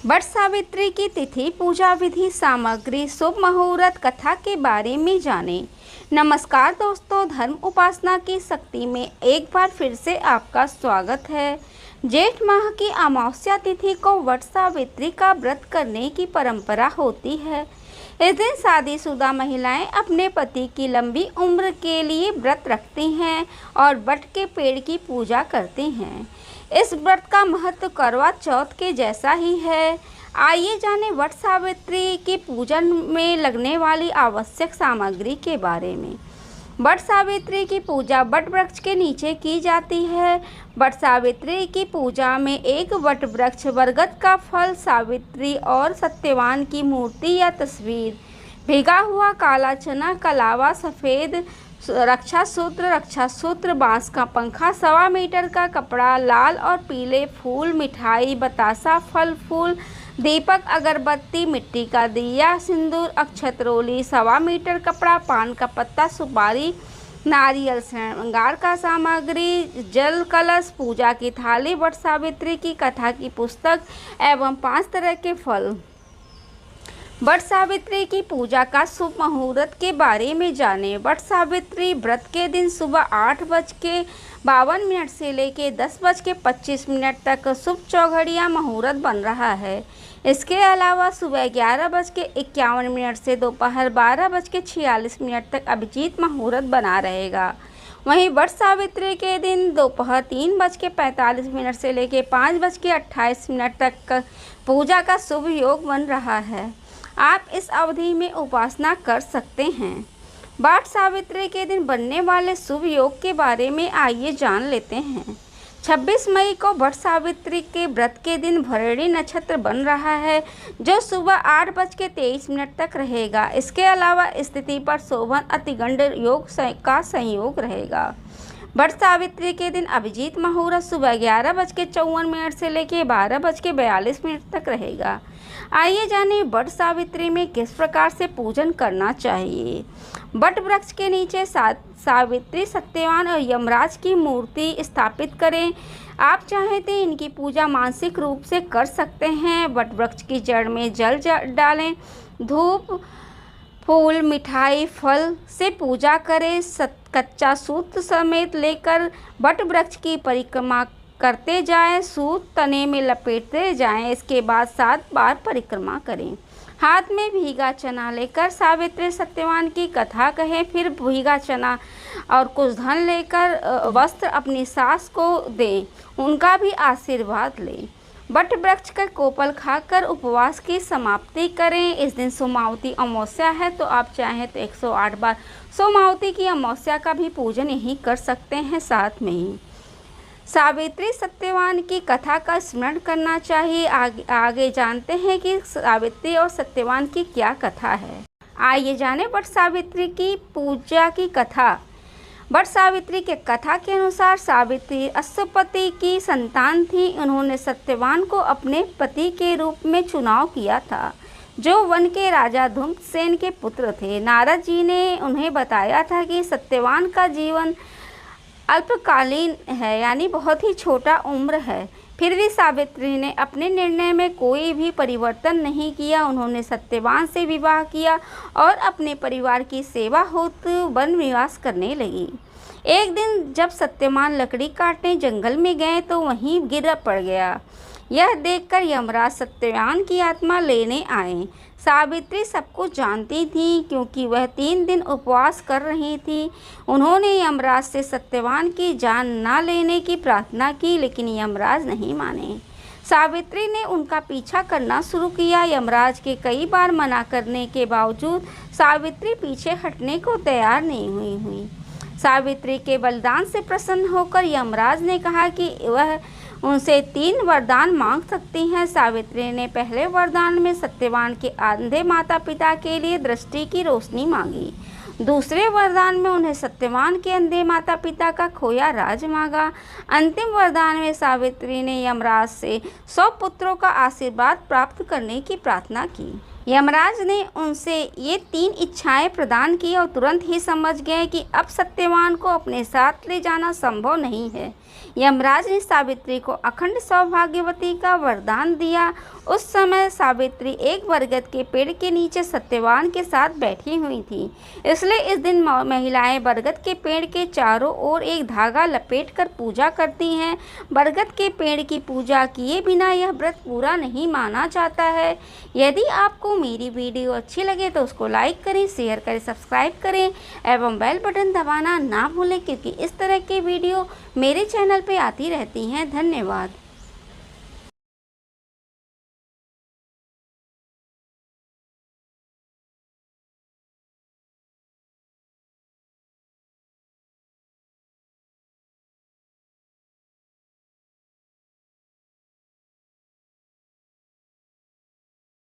वट सावित्री की तिथि, पूजा विधि, सामग्री, शुभ मुहूर्त, कथा के बारे में जानें। नमस्कार दोस्तों, धर्म उपासना की शक्ति में एक बार फिर से आपका स्वागत है। जेठ माह की अमावस्या तिथि को वट सावित्री का व्रत करने की परंपरा होती है। इस दिन शादीशुदा महिलाएं अपने पति की लंबी उम्र के लिए व्रत रखती हैं और वट के पेड़ की पूजा करती हैं। इस व्रत का महत्व करवा चौथ के जैसा ही है। आइए जानें वट सावित्री की पूजन में लगने वाली आवश्यक सामग्री के बारे में। वट सावित्री की पूजा वट वृक्ष के नीचे की जाती है। वट सावित्री की पूजा में एक वट वृक्ष, बरगद का फल, सावित्री और सत्यवान की मूर्ति या तस्वीर, भिगा हुआ काला चना, कलावा, सफ़ेद रक्षा सूत्र, बांस का पंखा, 1.25 मीटर का कपड़ा, लाल और पीले फूल, मिठाई, बतासा, फल फूल, दीपक, अगरबत्ती, मिट्टी का दिया, सिंदूर, अक्षत, रोली, 1.25 मीटर कपड़ा, पान का पत्ता, सुपारी, नारियल, श्रृंगार का सामग्री, जल कलश, पूजा की थाली, वट सावित्री की कथा की पुस्तक एवं 5 तरह के फल। वट सावित्री की पूजा का शुभ मुहूर्त के बारे में जानें। वट सावित्री व्रत के दिन सुबह 8:52 से लेकर 10:25 तक शुभ चौघड़िया मुहूर्त बन रहा है। इसके अलावा सुबह 11:51 से दोपहर 12:46 तक अभिजीत मुहूर्त बना रहेगा। वहीं वट सावित्री के दिन दोपहर 3:45 से लेकर 5:28 तक पूजा का शुभ योग बन रहा है। आप इस अवधि में उपासना कर सकते हैं। वट सावित्री के दिन बनने वाले शुभ योग के बारे में आइए जान लेते हैं। 26 मई को वट सावित्री के व्रत के दिन भरणी नक्षत्र बन रहा है, जो सुबह 8:23 तक रहेगा। इसके अलावा स्थिति पर शोभन अतिगंड योग का संयोग रहेगा। वट सावित्री के दिन अभिजीत मुहूर्त सुबह 11:54 से लेकर 12:42 तक रहेगा। आइए जानें वट सावित्री में किस प्रकार से पूजन करना चाहिए। वट वृक्ष के नीचे सावित्री, सत्यवान और यमराज की मूर्ति स्थापित करें। आप चाहें तो इनकी पूजा मानसिक रूप से कर सकते हैं। वट वृक्ष की जड़ में जल डालें, धूप, फूल, मिठाई, फल से पूजा करें। कच्चा सूत समेत लेकर वट वृक्ष की परिक्रमा करते जाएं। सूत तने में लपेटते जाएं। इसके बाद 7 बार परिक्रमा करें। हाथ में भीगा चना लेकर सावित्री सत्यवान की कथा कहें। फिर भीगा चना और कुछ धन लेकर वस्त्र अपनी सास को दें, उनका भी आशीर्वाद लें। वट वृक्ष का कोपल खाकर उपवास की समाप्ति करें। इस दिन सोमावती अमावस्या है, तो आप चाहें तो 108 बार सोमावती की अमावस्या का भी पूजन यही कर सकते हैं। साथ में ही सावित्री सत्यवान की कथा का स्मरण करना चाहिए। आगे जानते हैं कि सावित्री और सत्यवान की क्या कथा है। आइए जानें वट सावित्री की पूजा की कथा। वट सावित्री के कथा के अनुसार सावित्री अश्वपति की संतान थी। उन्होंने सत्यवान को अपने पति के रूप में चुनाव किया था, जो वन के राजा धूम्रसेन के पुत्र थे। नारद जी ने उन्हें बताया था कि सत्यवान का जीवन अल्पकालीन है, यानी बहुत ही छोटा उम्र है। फिर भी सावित्री ने अपने निर्णय में कोई भी परिवर्तन नहीं किया। उन्होंने सत्यवान से विवाह किया और अपने परिवार की सेवा हेतु वन निवास करने लगी। एक दिन जब सत्यवान लकड़ी काटने जंगल में गए तो वहीं गिर पड़ गया। यह देखकर यमराज सत्यवान की आत्मा लेने आए। सावित्री सब कुछ जानती थी, क्योंकि वह 3 दिन उपवास कर रही थी। उन्होंने यमराज से सत्यवान की जान न लेने की प्रार्थना की, लेकिन यमराज नहीं माने। सावित्री ने उनका पीछा करना शुरू किया। यमराज के कई बार मना करने के बावजूद सावित्री पीछे हटने को तैयार नहीं हुई। सावित्री के बलिदान से प्रसन्न होकर यमराज ने कहा कि वह उनसे 3 वरदान मांग सकती हैं। सावित्री ने पहले वरदान में सत्यवान के अंधे माता पिता के लिए दृष्टि की रोशनी मांगी। दूसरे वरदान में उन्हें सत्यवान के अंधे माता पिता का खोया राज मांगा। अंतिम वरदान में सावित्री ने यमराज से 100 पुत्रों का आशीर्वाद प्राप्त करने की प्रार्थना की। यमराज ने उनसे ये 3 इच्छाएं प्रदान की और तुरंत ही समझ गए कि अब सत्यवान को अपने साथ ले जाना संभव नहीं है। यमराज ने सावित्री को अखंड सौभाग्यवती का वरदान दिया। उस समय सावित्री एक बरगद के पेड़ के नीचे सत्यवान के साथ बैठी हुई थी। इसलिए इस दिन महिलाएं बरगद के पेड़ के चारों ओर एक धागा लपेटकर पूजा करती हैं। बरगद के पेड़ की पूजा किए बिना यह व्रत पूरा नहीं माना जाता है। यदि आपको मेरी वीडियो अच्छी लगे तो उसको लाइक करें, शेयर करें, सब्सक्राइब करें एवं बेल बटन दबाना ना भूलें, क्योंकि इस तरह के वीडियो मेरे चैनल पे आती रहती हैं। धन्यवाद।